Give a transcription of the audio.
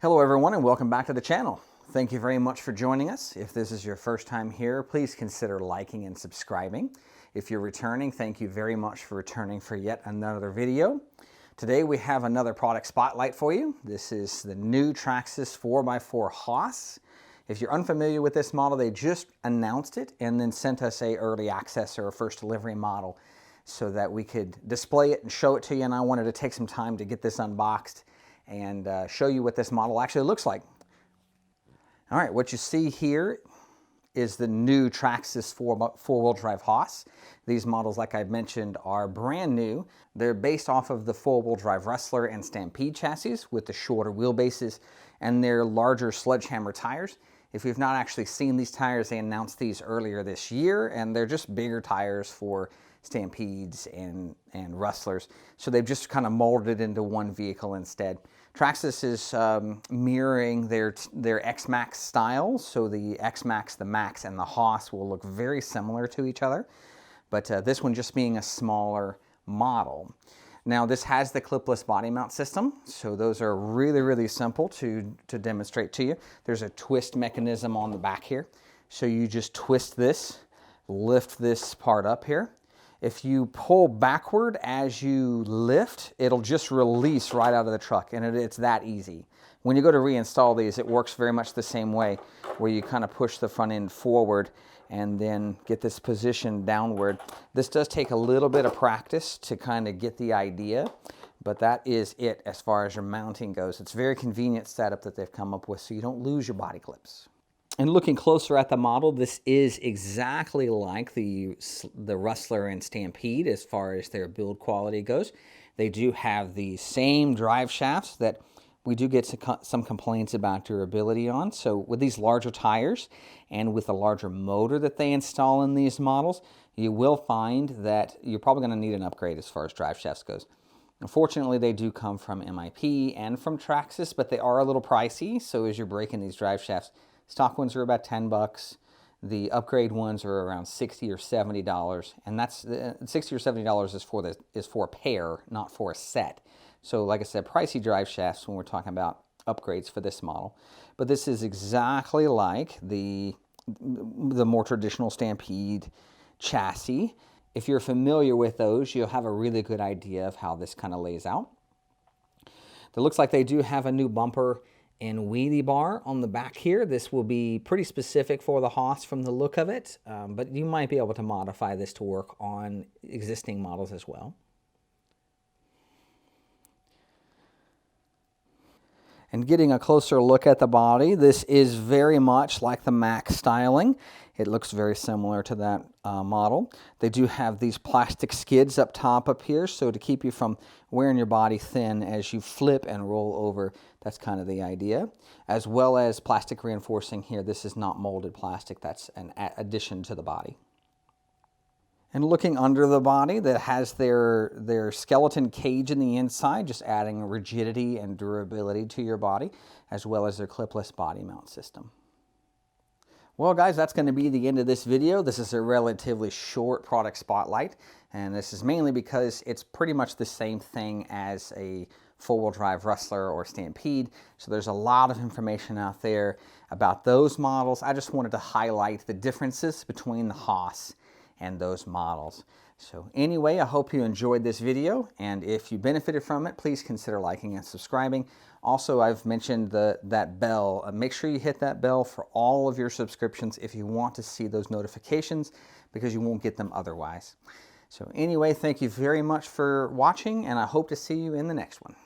Hello everyone and welcome back to the channel. Thank you very much for joining us. If this is your first time here, please consider liking and subscribing. If you're returning, thank you very much for returning for yet another video. Today we have another product spotlight for you. This is the new Traxxas 4x4 Hoss. If you're unfamiliar with this model, they just announced it and then sent us a early access or a first delivery model so that we could display it and show it to you, and I wanted to take some time to get this unboxed and show you what this model actually looks like. All right, what you see here is the new Traxxas four-wheel drive Hoss. These models, like I mentioned, are brand new. They're based off of the four-wheel drive Wrestler and Stampede chassis with the shorter wheelbases and their larger sledgehammer tires. If you've not actually seen these tires, they announced these earlier this year, and they're just bigger tires for Stampedes and Wrestlers. So they've just kind of molded it into one vehicle instead. Traxxas is mirroring their X-Max style, so the X-Max, the Max, and the Hoss will look very similar to each other, but this one just being a smaller model. Now this has the clipless body mount system, so those are really simple to demonstrate to you. There's a twist mechanism on the back here, so you just twist this, lift this part up here. If you pull backward as you lift, it'll just release right out of the truck, and it's that easy. When you go to reinstall these, it works very much the same way, where you kind of push the front end forward and then get this position downward. This does take a little bit of practice to kind of get the idea, but that is it as far as your mounting goes. It's a very convenient setup that they've come up with so you don't lose your body clips. And looking closer at the model, this is exactly like the Wrestler and Stampede as far as their build quality goes. They do have the same drive shafts that we do get some complaints about durability on. So with these larger tires and with the larger motor that they install in these models, you will find that you're probably going to need an upgrade as far as drive shafts goes. Unfortunately, they do come from MIP and from Traxxas, but they are a little pricey. So as you're breaking these drive shafts, stock ones are about 10 bucks. The upgrade ones are around $60 or $70, and that's $60 or $70 is for a pair, not for a set. So like I said, pricey drive shafts when we're talking about upgrades for this model. But this is exactly like the more traditional Stampede chassis. If you're familiar with those, you'll have a really good idea of how this kind of lays out. It looks like they do have a new bumper and wheelie bar on the back here. This will be pretty specific for the Hoss from the look of it, but you might be able to modify this to work on existing models as well. And getting a closer look at the body, this is very much like the Max styling. It looks very similar to that model. They do have these plastic skids up top up here, so to keep you from wearing your body thin as you flip and roll over. That's kind of the idea. As well as plastic reinforcing here. This is not molded plastic. That's an addition to the body. And looking under the body, that has their skeleton cage in the inside, just adding rigidity and durability to your body, as well as their clipless body mount system. Well guys, that's going to be the end of this video. This is a relatively short product spotlight, and this is mainly because it's pretty much the same thing as a four-wheel drive Wrestler or Stampede. So there's a lot of information out there about those models. I just wanted to highlight the differences between the Hoss and those models. So anyway, I hope you enjoyed this video, and if you benefited from it, please consider liking and subscribing. Also, I've mentioned that bell. Make sure you hit that bell for all of your subscriptions if you want to see those notifications, because you won't get them otherwise. So anyway, thank you very much for watching, and I hope to see you in the next one.